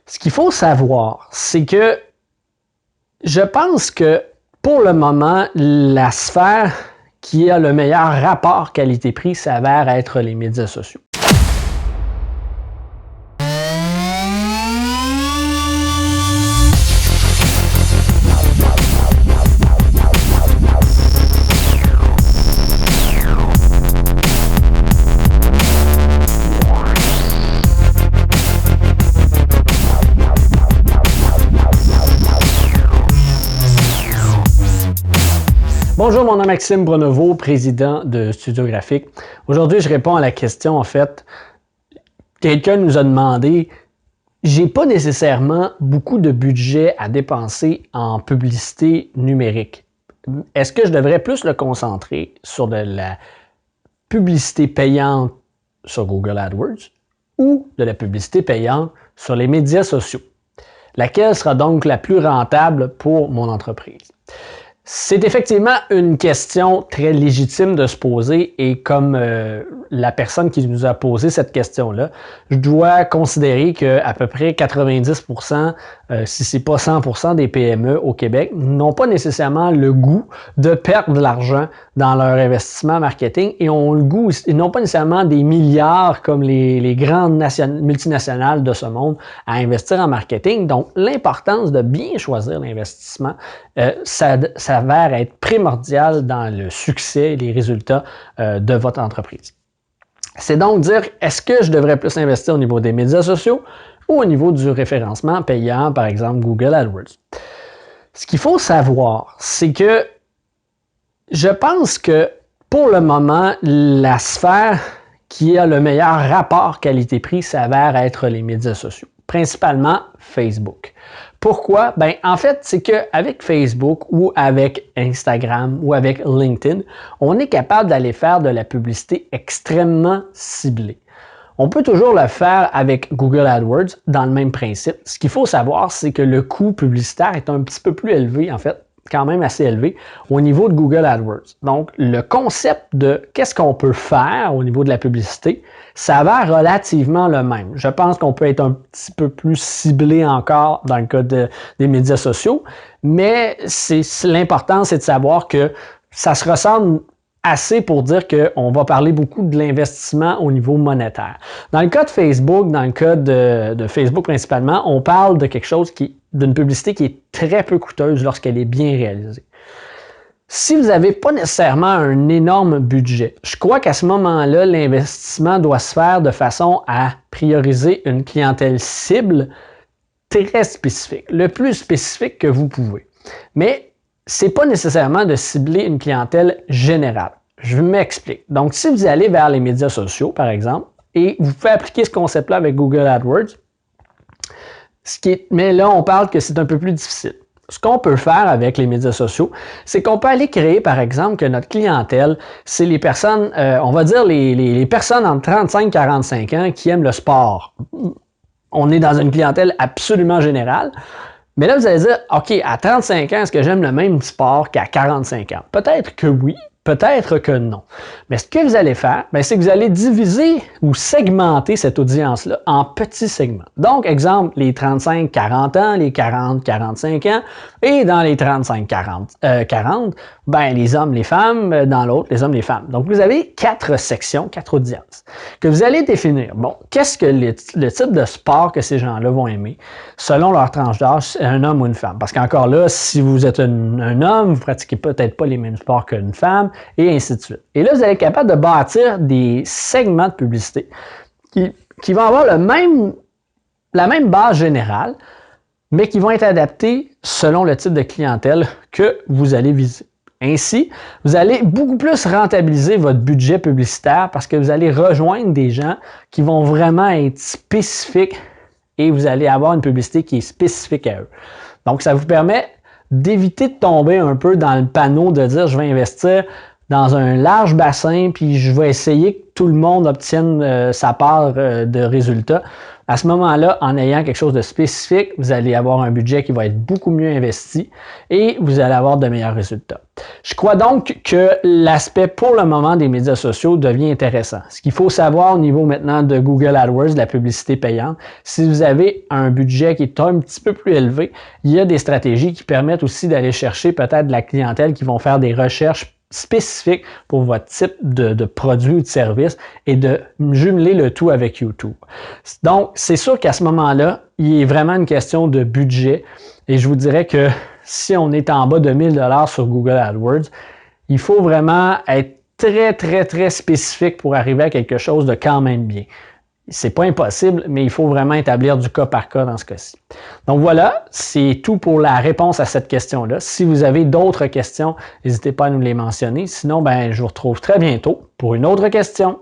Ce qu'il faut savoir, c'est que je pense que pour le moment, la sphère qui a le meilleur rapport qualité-prix s'avère être les médias sociaux. Bonjour, mon nom est Maxime Bruneveau, président de Studio Graphique. Aujourd'hui, je réponds à la question, en fait, quelqu'un nous a demandé, j'ai pas nécessairement beaucoup de budget à dépenser en publicité numérique. Est-ce que je devrais plus le concentrer sur de la publicité payante sur Google AdWords ou de la publicité payante sur les médias sociaux? Laquelle sera donc la plus rentable pour mon entreprise? C'est effectivement une question très légitime de se poser et comme la personne qui nous a posé cette question-là, je dois considérer qu'à peu près 90%, si ce n'est pas 100% des PME au Québec n'ont pas nécessairement le goût de perdre de l'argent dans leur investissement marketing et ont le goût, ils n'ont pas nécessairement des milliards comme les grandes multinationales de ce monde à investir en marketing. Donc, l'importance de bien choisir l'investissement, ça s'avère être primordial dans le succès et les résultats de votre entreprise. C'est donc dire, est-ce que je devrais plus investir au niveau des médias sociaux ou au niveau du référencement payant, par exemple Google AdWords? Ce qu'il faut savoir, c'est que je pense que pour le moment, la sphère qui a le meilleur rapport qualité-prix s'avère être les médias sociaux, principalement Facebook. Pourquoi? Ben, en fait, c'est qu'avec Facebook ou avec Instagram ou avec LinkedIn, on est capable d'aller faire de la publicité extrêmement ciblée. On peut toujours le faire avec Google AdWords dans le même principe. Ce qu'il faut savoir, c'est que le coût publicitaire est un petit peu plus élevé, en fait, quand même assez élevé, au niveau de Google AdWords. Donc, le concept de qu'est-ce qu'on peut faire au niveau de la publicité s'avère relativement le même. Je pense qu'on peut être un petit peu plus ciblé encore dans le cas des médias sociaux, mais l'important, c'est de savoir que ça se ressemble assez pour dire qu'on va parler beaucoup de l'investissement au niveau monétaire. Dans le cas de Facebook, dans le cas de Facebook principalement, on parle de quelque chose d'une publicité qui est très peu coûteuse lorsqu'elle est bien réalisée. Si vous n'avez pas nécessairement un énorme budget, je crois qu'à ce moment-là, l'investissement doit se faire de façon à prioriser une clientèle cible très spécifique, le plus spécifique que vous pouvez. Mais ce n'est pas nécessairement de cibler une clientèle générale. Je m'explique. Donc, si vous allez vers les médias sociaux, par exemple, et vous pouvez appliquer ce concept-là avec Google AdWords, mais là, on parle que c'est un peu plus difficile. Ce qu'on peut faire avec les médias sociaux, c'est qu'on peut aller créer, par exemple, que notre clientèle, c'est les personnes, on va dire les personnes entre 35 et 45 ans qui aiment le sport. On est dans une clientèle absolument générale. Mais là, vous allez dire, OK, à 35 ans, est-ce que j'aime le même sport qu'à 45 ans? Peut-être que oui, peut-être que non. Mais ce que vous allez faire, c'est que vous allez diviser ou segmenter cette audience-là en petits segments. Donc, exemple, les 35-40 ans, les 40-45 ans, et dans les 35-40, les hommes, les femmes, dans l'autre, les hommes, les femmes. Donc, vous avez 4 sections, 4 audiences que vous allez définir. Bon, qu'est-ce que le type de sport que ces gens-là vont aimer selon leur tranche d'âge, un homme ou une femme? Parce qu'encore là, si vous êtes un homme, vous pratiquez peut-être pas les mêmes sports qu'une femme, et ainsi de suite. Et là, vous allez être capable de bâtir des segments de publicité qui vont avoir la même base générale, mais qui vont être adaptés selon le type de clientèle que vous allez viser. Ainsi, vous allez beaucoup plus rentabiliser votre budget publicitaire parce que vous allez rejoindre des gens qui vont vraiment être spécifiques et vous allez avoir une publicité qui est spécifique à eux. Donc, ça vous permet d'éviter de tomber un peu dans le panneau de dire je vais investir dans un large bassin, puis je vais essayer que tout le monde obtienne sa part de résultats. À ce moment-là, en ayant quelque chose de spécifique, vous allez avoir un budget qui va être beaucoup mieux investi et vous allez avoir de meilleurs résultats. Je crois donc que l'aspect pour le moment des médias sociaux devient intéressant. Ce qu'il faut savoir au niveau maintenant de Google AdWords, de la publicité payante, si vous avez un budget qui est un petit peu plus élevé, il y a des stratégies qui permettent aussi d'aller chercher peut-être de la clientèle qui vont faire des recherches spécifique pour votre type de produit ou de service et de jumeler le tout avec YouTube. Donc, c'est sûr qu'à ce moment-là, il est vraiment une question de budget et je vous dirais que si on est en bas de 1000 $ sur Google AdWords, il faut vraiment être très spécifique pour arriver à quelque chose de quand même bien. C'est pas impossible, mais il faut vraiment établir du cas par cas dans ce cas-ci. Donc voilà, c'est tout pour la réponse à cette question-là. Si vous avez d'autres questions, n'hésitez pas à nous les mentionner. Sinon, je vous retrouve très bientôt pour une autre question.